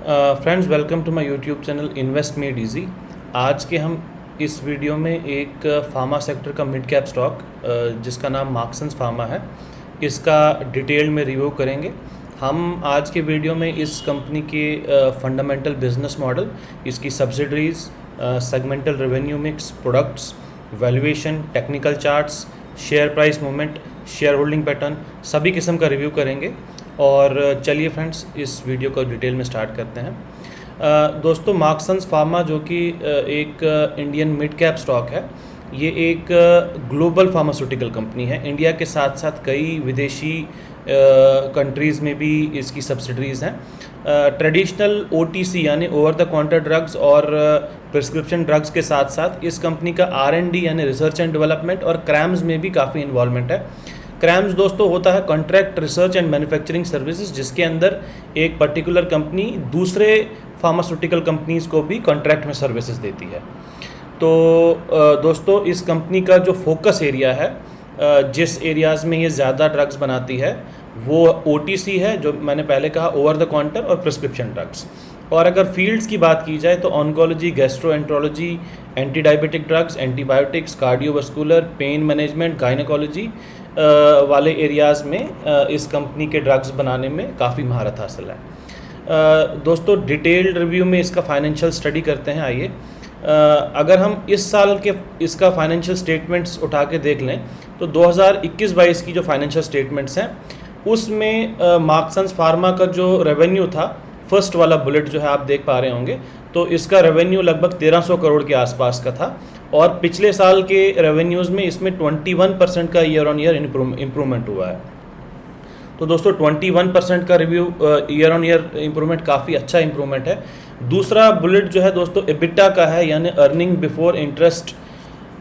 Friends, welcome to my YouTube channel invest made easy. आज के हम इस वीडियो में एक फार्मा सेक्टर का मिड कैप स्टॉक जिसका नाम मार्क्संस फार्मा है, इसका डिटेल में रिव्यू करेंगे। हम आज के वीडियो में इस कंपनी के फंडामेंटल बिजनेस मॉडल, इसकी subsidiaries, segmental revenue mix, products, valuation, technical charts, share price movement, share holding pattern, सभी किस्म का रिव्यू करेंगे। और चलिए फ्रेंड्स, इस वीडियो को डिटेल में स्टार्ट करते हैं। दोस्तों, मार्क्संस फार्मा जो कि एक इंडियन मिड कैप स्टॉक है, ये एक ग्लोबल फार्मास्यूटिकल कंपनी है। इंडिया के साथ साथ कई विदेशी कंट्रीज़ में भी इसकी सब्सिडरीज़ हैं। ट्रेडिशनल OTC यानी ओवर द काउंटर ड्रग्स और प्रिस्क्रिप्शन ड्रग्स के साथ साथ इस कंपनी का R&D यानी रिसर्च एंड डेवलपमेंट और क्रैम्स में भी काफ़ी इन्वॉल्वमेंट है। क्रैम्स दोस्तों होता है contract research and manufacturing services, जिसके अंदर एक पर्टिकुलर कंपनी दूसरे फार्मास्यूटिकल कंपनीज़ को भी कॉन्ट्रैक्ट में सर्विसेज देती है। तो दोस्तों, इस कंपनी का जो फोकस एरिया है, जिस एरियाज़ में ये ज़्यादा ड्रग्स बनाती है, वो OTC है, जो मैंने पहले कहा, ओवर द काउंटर और प्रिस्क्रिप्शन ड्रग्स। और अगर फील्ड्स की बात की जाए तो oncology, gastroenterology, anti diabetic drugs, antibiotics, cardiovascular, pain management, gynaecology वाले एरियाज़ में इस कंपनी के ड्रग्स बनाने में काफ़ी महारत हासिल है। दोस्तों, डिटेल्ड रिव्यू में इसका फाइनेंशियल स्टडी करते हैं। आइए, अगर हम इस साल के इसका फाइनेंशियल स्टेटमेंट्स उठा के देख लें तो 2021-22 की जो फाइनेंशियल स्टेटमेंट्स हैं, उसमें मार्क्संस फार्मा का जो रेवेन्यू था, फर्स्ट वाला बुलेट जो है आप देख पा रहे होंगे, तो इसका रेवेन्यू लगभग 1300 करोड़ के आसपास का था। और पिछले साल के रेवेन्यूज़ में इसमें 21% का ईयर ऑन ईयर इम्प्रूवमेंट हुआ है। तो दोस्तों, 21% का review year on year improvement काफ़ी अच्छा इम्प्रूवमेंट है। दूसरा बुलेट जो है दोस्तों EBITDA का है, यानी अर्निंग बिफोर इंटरेस्ट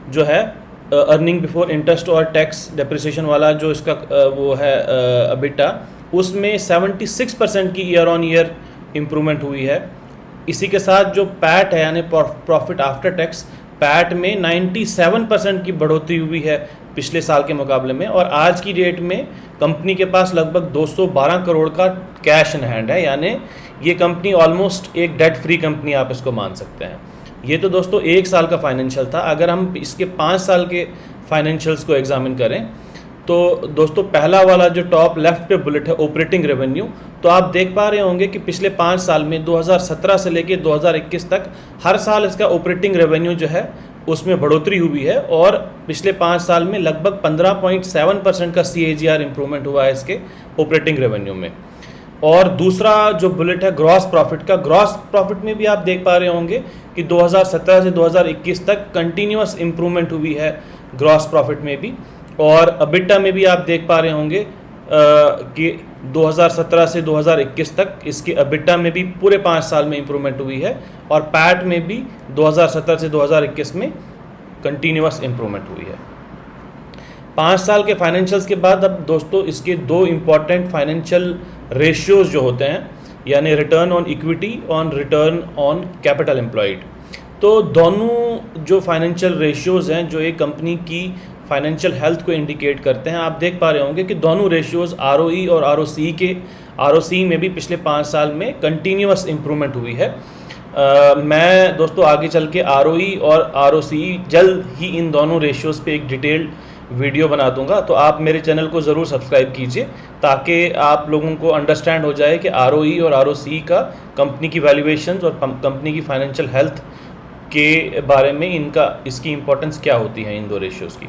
जो है, अर्निंग बिफोर इंटरेस्ट और टैक्स डेप्रिसिएशन वाला जो इसका वो है EBITDA, उसमें 76% की ईयर ऑन ईयर इम्प्रूवमेंट हुई है। इसी के साथ जो पैट है, यानी प्रॉफिट आफ्टर टैक्स, पैट में 97% की बढ़ोतरी हुई है पिछले साल के मुकाबले में। और आज की डेट में कंपनी के पास लगभग 212 करोड़ का कैश इन हैंड है, यानी ये कंपनी ऑलमोस्ट एक डेट फ्री कंपनी आप इसको मान सकते हैं। ये तो दोस्तों एक साल का फाइनेंशियल था। अगर हम इसके 5 साल के फाइनेंशियल्स को एग्जामिन करें तो दोस्तों, पहला वाला जो टॉप लेफ्ट पे बुलेट है, ऑपरेटिंग रेवेन्यू, तो आप देख पा रहे होंगे कि पिछले 5 साल में 2017 से लेकर 2021 तक हर साल इसका ऑपरेटिंग रेवेन्यू जो है उसमें बढ़ोतरी हुई है। और पिछले 5 साल में लगभग 15.7% का CAGR इम्प्रूवमेंट हुआ है इसके ऑपरेटिंग रेवेन्यू में। और दूसरा जो बुलेट है ग्रॉस प्रॉफिट का, ग्रॉस प्रॉफिट में भी आप देख पा रहे होंगे कि 2017 से 2021 तक कंटिन्यूअस इम्प्रूवमेंट हुई है ग्रॉस प्रॉफिट में भी। और EBITDA में भी आप देख पा रहे होंगे कि 2017 से 2021 तक इसके EBITDA में भी पूरे 5 साल में इम्प्रूवमेंट हुई है। और पैट में भी 2017 से 2021 में कंटिन्यूअस इम्प्रूवमेंट हुई है। 5 साल के फाइनेंशियल्स के बाद अब दोस्तों, इसके 2 इम्पॉर्टेंट फाइनेंशियल रेशियोज जो होते हैं, यानी रिटर्न ऑन इक्विटी और रिटर्न ऑन कैपिटल एम्प्लॉयड, तो दोनों जो फाइनेंशियल रेशियोज़ हैं जो एक कंपनी की फाइनेंशियल हेल्थ को इंडिकेट करते हैं, आप देख पा रहे होंगे कि दोनों रेशियोज़ ROE और ROC में भी पिछले 5 साल में कंटिन्यूअस इम्प्रूवमेंट हुई है। मैं दोस्तों आगे चल के ROE और ROC जल्द ही इन दोनों रेशियोज़ पे एक डिटेल्ड वीडियो बना दूंगा, तो आप मेरे चैनल को ज़रूर सब्सक्राइब कीजिए ताकि आप लोगों को अंडरस्टैंड हो जाए कि ROE और ROC का कंपनी की वैल्यूएशंस और कंपनी की फाइनेंशियल हेल्थ के बारे में इसकी इम्पोर्टेंस क्या होती है इन 2 रेशियोज़ की।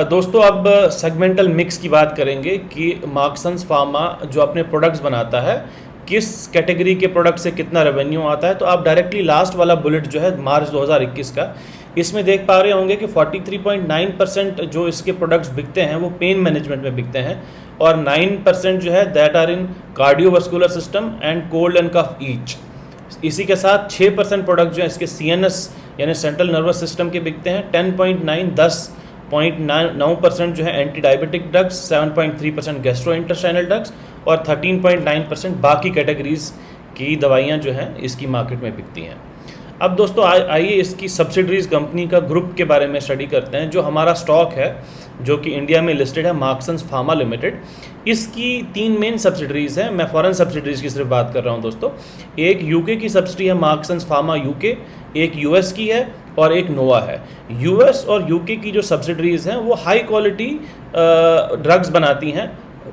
दोस्तों, अब सेगमेंटल मिक्स की बात करेंगे कि मार्क्संस फार्मा जो अपने प्रोडक्ट्स बनाता है, किस कैटेगरी के प्रोडक्ट से कितना रेवेन्यू आता है। तो आप डायरेक्टली लास्ट वाला बुलेट जो है मार्च 2021 का, इसमें देख पा रहे होंगे कि 43.9% जो इसके प्रोडक्ट्स बिकते हैं वो पेन मैनेजमेंट में बिकते हैं, और 9% जो है that are in cardiovascular system and cold and cough each. इसी के साथ 6% प्रोडक्ट जो है इसके CNS यानी सेंट्रल नर्वस सिस्टम के बिकते हैं। 10.9% जो है anti diabetic drugs, 7.3% gastrointestinal drugs और 13.9% बाकी कैटेगरीज की दवाइयाँ जो हैं इसकी मार्केट में बिकती हैं। अब दोस्तों आइए इसकी सब्सिडरीज कंपनी का ग्रुप के बारे में स्टडी करते हैं। जो हमारा स्टॉक है जो कि इंडिया में लिस्टेड है, मार्क्संस फार्मा लिमिटेड, इसकी 3 मेन सब्सिडरीज हैं। मैं फॉरेन सब्सिडरीज की सिर्फ बात कर रहा हूं दोस्तों। एक यूके की सब्सिडरी है मार्क्संस फार्मा यूके, एक यूएस की है और एक नोवा है। यूएस और यूके की जो सब्सिडरीज हैं वो हाई क्वालिटी ड्रग्स बनाती हैं,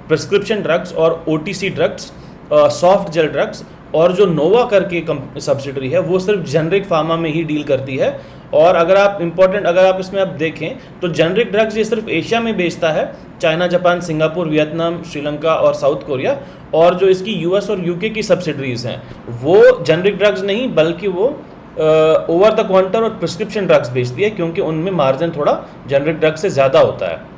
प्रिस्क्रिप्शन ड्रग्स और OTC drugs, soft gel drugs. और जो नोवा करके सब्सिडरी है वो सिर्फ जेनरिक फार्मा में ही डील करती है। और अगर आप इसमें आप देखें तो जेनरिक ड्रग्स ये सिर्फ एशिया में बेचता है, China, Japan, Singapore, Vietnam, Sri Lanka और साउथ कोरिया। और जो इसकी यूएस और यूके की सब्सिडरीज हैं वो जेनरिक ड्रग्स नहीं बल्कि वो ओवर द काउंटर और प्रिस्क्रिप्शन ड्रग्स बेचती है, क्योंकि उनमें मार्जिन थोड़ा जेनरिक ड्रग्स से ज़्यादा होता है।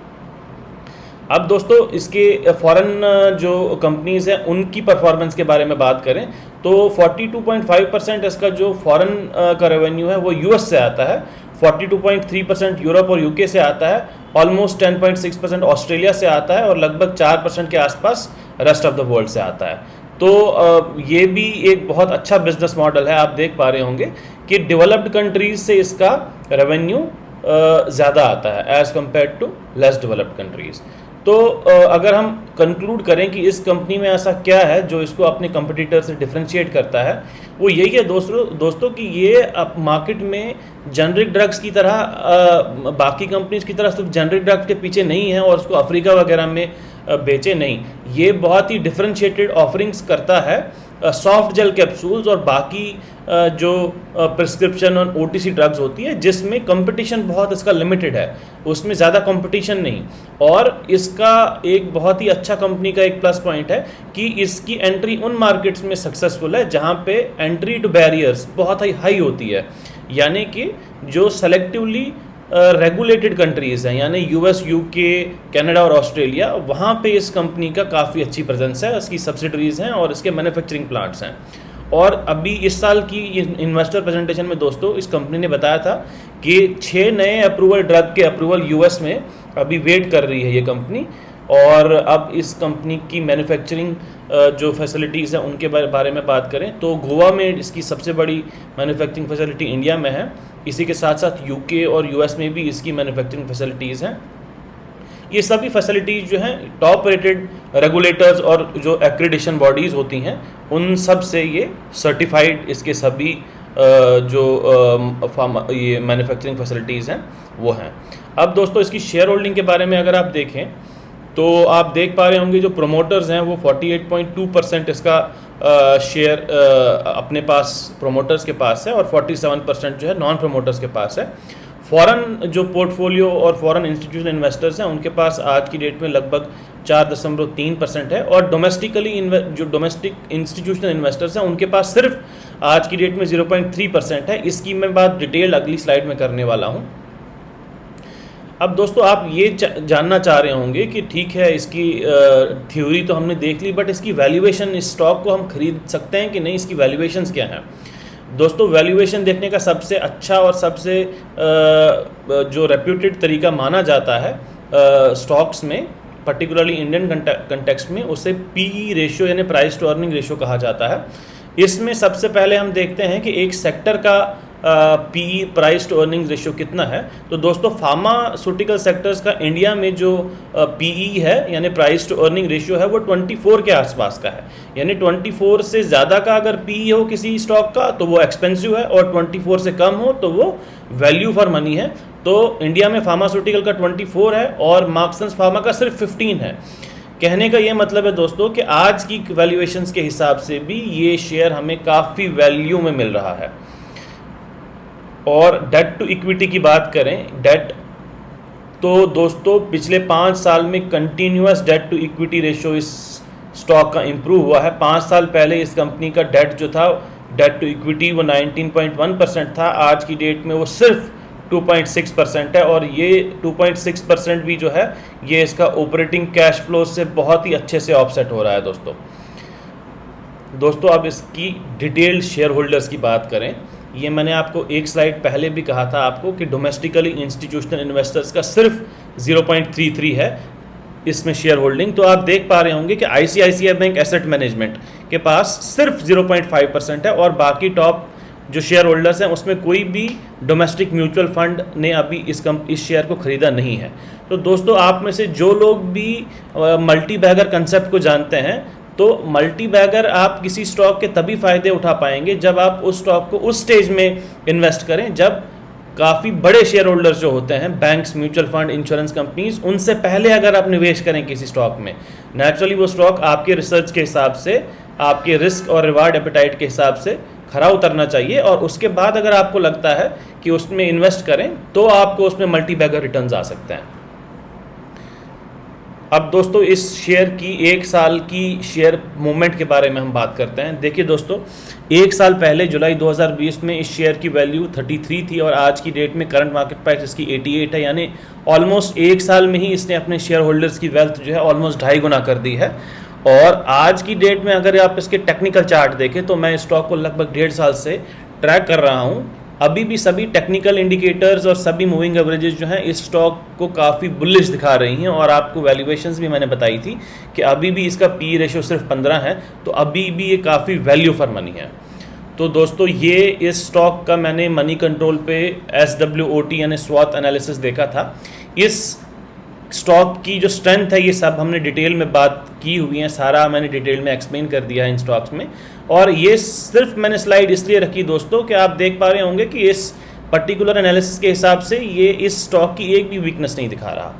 अब दोस्तों इसके फॉरेन जो कंपनीज़ हैं उनकी परफॉर्मेंस के बारे में बात करें तो 42.5% इसका जो फॉरेन का रेवेन्यू है वो यूएस से आता है, 42.3% यूरोप और यूके से आता है, ऑलमोस्ट 10.6% ऑस्ट्रेलिया से आता है और लगभग 4% के आसपास रेस्ट ऑफ द वर्ल्ड से आता है। तो ये भी एक बहुत अच्छा बिजनेस मॉडल है। आप देख पा रहे होंगे कि डेवलप्ड कंट्रीज से इसका रेवेन्यू ज़्यादा आता है as compared to less developed countries. तो अगर हम कंक्लूड करें कि इस कंपनी में ऐसा क्या है जो इसको अपने कंपटीटर से डिफरेंशिएट करता है, वो यही है दोस्तों कि ये अब मार्केट में जेनरिक ड्रग्स की तरह बाकी कंपनीज की तरह सिर्फ जेनरिक ड्रग्स के पीछे नहीं है और उसको अफ्रीका वगैरह में बेचे नहीं। ये बहुत ही डिफरेंशिएटेड ऑफरिंग्स करता है, सॉफ्ट जेल कैप्सूल्स और बाकी जो प्रिस्क्रिप्शन और ओटीसी ड्रग्स होती है जिसमें कंपटीशन बहुत इसका लिमिटेड है, उसमें ज़्यादा कंपटीशन नहीं। और इसका एक बहुत ही अच्छा कंपनी का एक प्लस पॉइंट है कि इसकी एंट्री उन मार्केट्स में सक्सेसफुल है जहाँ पे एंट्री टू बैरियर्स बहुत हाई होती है, यानी कि जो सेलेक्टिवली रेगुलेटेड कंट्रीज़ हैं यानी यूएस, यूके, कनाडा और ऑस्ट्रेलिया, वहाँ पे इस कंपनी का काफ़ी अच्छी प्रेजेंस है, इसकी सब्सिडरीज़ हैं और इसके मैन्युफैक्चरिंग प्लांट्स हैं। और अभी इस साल की इन्वेस्टर प्रेजेंटेशन में दोस्तों इस कंपनी ने बताया था कि 6 नए ड्रग के अप्रूवल यूएस में अभी वेट कर रही है ये कंपनी। और अब इस कंपनी की मैन्युफैक्चरिंग जो फैसिलिटीज़ हैं उनके बारे में बात करें तो गोवा में इसकी सबसे बड़ी मैन्युफैक्चरिंग फैसिलिटी इंडिया में है। इसी के साथ साथ यूके और यूएस में भी इसकी मैन्युफैक्चरिंग फैसिलिटीज़ हैं। ये सभी फैसिलिटीज़ जो हैं टॉप रेटेड रेगुलेटर्स और जो एक्रेडिशन बॉडीज़ होती हैं उन सब से ये सर्टिफाइड इसके सभी ये मैन्युफैक्चरिंग फैसिलिटीज़ हैं वो हैं। अब दोस्तों इसकी शेयर होल्डिंग के बारे में अगर आप देखें तो आप देख पा रहे होंगे जो प्रोमोटर्स हैं वो 48.2% इसका शेयर अपने पास प्रोमोटर्स के पास है और 47% जो है नॉन प्रोमोटर्स के पास है। फॉरेन जो पोर्टफोलियो और फॉरेन इंस्टीट्यूशनल इन्वेस्टर्स हैं उनके पास आज की डेट में लगभग 4.3% है और जो डोमेस्टिक इंस्टीट्यूशनल इन्वेस्टर्स हैं उनके पास सिर्फ आज की डेट में 0.3% है। इसकी मैं बात डिटेल अगली स्लाइड में करने वाला हूँ। अब दोस्तों आप ये जानना चाह रहे होंगे कि ठीक है इसकी थ्योरी तो हमने देख ली बट इसकी वैल्यूएशन, इस स्टॉक को हम खरीद सकते हैं कि नहीं, इसकी वैल्यूएशंस क्या हैं। दोस्तों वैल्यूएशन देखने का सबसे अच्छा और सबसे जो रेप्यूटेड तरीका माना जाता है स्टॉक्स में, पर्टिकुलरली इंडियन कंटेक्स्ट में, उसे पीई रेशियो यानी प्राइस टू अर्निंग रेशियो कहा जाता है। इसमें सबसे पहले हम देखते हैं कि एक सेक्टर का PE price to earning ratio कितना है। तो दोस्तों फार्मास्यूटिकल सेक्टर्स का इंडिया में जो पीई है यानी प्राइस टू अर्निंग रेशियो है वो 24 के आसपास का है, यानी 24 से ज़्यादा का अगर पीई हो किसी स्टॉक का तो वो एक्सपेंसिव है और 24 से कम हो तो वो वैल्यू फॉर मनी है। तो इंडिया में फार्मास्यूटिकल का 24 है और मार्क्संस फार्मा का सिर्फ 15 है। कहने का ये मतलब है दोस्तों कि आज की वैल्यूएशंस के हिसाब से भी ये शेयर हमें काफ़ी वैल्यू में मिल रहा है। और डेट टू इक्विटी की बात करें, डेट तो दोस्तों पिछले 5 साल में continuous debt to equity ratio इस स्टॉक का इम्प्रूव हुआ है। 5 साल पहले इस कंपनी का डेट जो था, डेट टू इक्विटी, वो 19.1% था, आज की डेट में वो सिर्फ 2.6% है और ये 2.6% भी जो है ये इसका ऑपरेटिंग कैश फ्लो से बहुत ही अच्छे से ऑफसेट हो रहा है। दोस्तों अब इसकी डिटेल्ड शेयर होल्डर्स की बात करें, ये मैंने आपको एक स्लाइड पहले भी कहा था आपको कि डोमेस्टिकली इंस्टीट्यूशनल इन्वेस्टर्स का सिर्फ 0.33 है इसमें शेयर होल्डिंग। तो आप देख पा रहे होंगे कि ICICI बैंक एसेट मैनेजमेंट के पास सिर्फ 0.5% है और बाकी टॉप जो शेयर होल्डर्स हैं उसमें कोई भी डोमेस्टिक म्यूचुअल फंड ने अभी इस शेयर को ख़रीदा नहीं है। तो दोस्तों, आप में से जो लोग भी मल्टी बैगर कंसेप्ट को जानते हैं, तो मल्टी बैगर आप किसी स्टॉक के तभी फ़ायदे उठा पाएंगे जब आप उस स्टॉक को उस स्टेज में इन्वेस्ट करें जब काफ़ी बड़े शेयर होल्डर्स जो होते हैं, banks, mutual fund, insurance companies, उनसे पहले अगर आप निवेश करें किसी स्टॉक में, नेचुरली वो स्टॉक आपके रिसर्च के हिसाब से, आपके रिस्क और रिवार्ड एपेटाइट के हिसाब से खरा उतरना चाहिए। और उसके बाद अगर आपको लगता है कि उसमें इन्वेस्ट करें तो आपको उसमें मल्टी बैगर रिटर्न्स आ सकते हैं। अब दोस्तों, इस शेयर की 1 साल की शेयर मूवमेंट के बारे में हम बात करते हैं। देखिए दोस्तों, 1 साल पहले जुलाई 2020 में इस शेयर की वैल्यू 33 थी और आज की डेट में करंट मार्केट प्राइस इसकी 88 है, यानी ऑलमोस्ट 1 साल में ही इसने अपने शेयर होल्डर्स की वेल्थ जो है ऑलमोस्ट 2.5 गुना कर दी है। और आज की डेट में अगर आप इसके टेक्निकल चार्ट देखें तो मैं स्टॉक को लगभग 1.5 साल से ट्रैक कर रहा हूँ। अभी भी सभी टेक्निकल इंडिकेटर्स और सभी मूविंग एवरेजेस जो हैं इस स्टॉक को काफ़ी बुलिश दिखा रही हैं। और आपको वैल्यूएशंस भी मैंने बताई थी कि अभी भी इसका पी रेशियो सिर्फ 15 है, तो अभी भी ये काफ़ी वैल्यू फॉर मनी है। तो दोस्तों, ये इस स्टॉक का मैंने मनी कंट्रोल पे SWOT यानी स्वॉट एनालिसिस देखा था। इस स्टॉक की जो स्ट्रेंथ है, ये सब हमने डिटेल में बात की हुई है, सारा मैंने डिटेल में एक्सप्लेन कर दिया है इन स्टॉक्स में। और ये सिर्फ मैंने स्लाइड इसलिए रखी दोस्तों कि आप देख पा रहे होंगे कि इस पर्टिकुलर एनालिसिस के हिसाब से ये इस स्टॉक की एक भी वीकनेस नहीं दिखा रहा।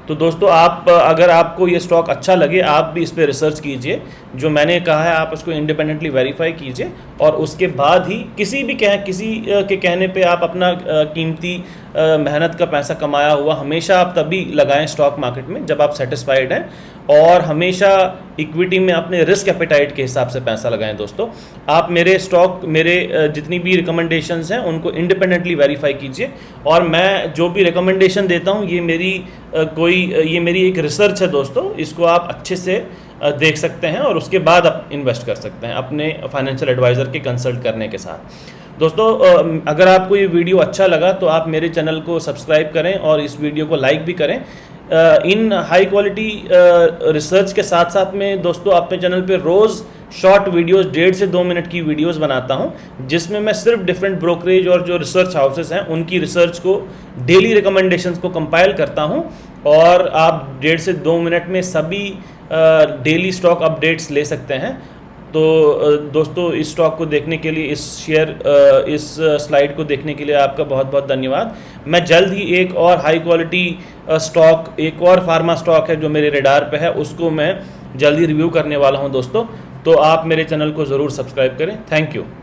तो दोस्तों, आप अगर आपको ये स्टॉक अच्छा लगे, आप भी इस पर रिसर्च कीजिए। जो मैंने कहा है आप उसको इंडिपेंडेंटली वेरीफाई कीजिए और उसके बाद ही किसी के कहने पे आप अपना कीमती मेहनत का पैसा कमाया हुआ हमेशा आप तभी लगाएं स्टॉक मार्केट में जब आप सेटिस्फाइड हैं, और हमेशा इक्विटी में अपने रिस्क एपेटाइट के हिसाब से पैसा लगाएं। दोस्तों, आप मेरे जितनी भी रिकमेंडेशंस हैं उनको इंडिपेंडेंटली वेरीफाई कीजिए। और मैं जो भी रिकमेंडेशन देता हूं ये मेरी एक रिसर्च है दोस्तों, इसको आप अच्छे से देख सकते हैं और उसके बाद आप इन्वेस्ट कर सकते हैं अपने फाइनेंशियल एडवाइज़र के कंसल्ट करने के साथ। दोस्तों, अगर आपको ये वीडियो अच्छा लगा तो आप मेरे चैनल को सब्सक्राइब करें और इस वीडियो को लाइक भी करें। इन हाई क्वालिटी रिसर्च के साथ साथ में दोस्तों अपने चैनल पे रोज़ शॉर्ट वीडियोस 1.5 से 2 मिनट की वीडियोस बनाता हूं, जिसमें मैं सिर्फ डिफरेंट ब्रोकरेज और जो रिसर्च हाउसेस हैं उनकी रिसर्च को, डेली रिकमेंडेशंस को कंपाइल करता हूं और आप 1.5 से 2 मिनट में सभी डेली स्टॉक अपडेट्स ले सकते हैं। तो दोस्तों, इस स्टॉक को देखने के लिए, इस स्लाइड को देखने के लिए आपका बहुत बहुत धन्यवाद। मैं जल्द ही एक और हाई क्वालिटी स्टॉक, एक और फार्मा स्टॉक है जो मेरे रेडार पे है, उसको मैं जल्दी रिव्यू करने वाला हूं दोस्तों। तो आप मेरे चैनल को ज़रूर सब्सक्राइब करें। Thank you.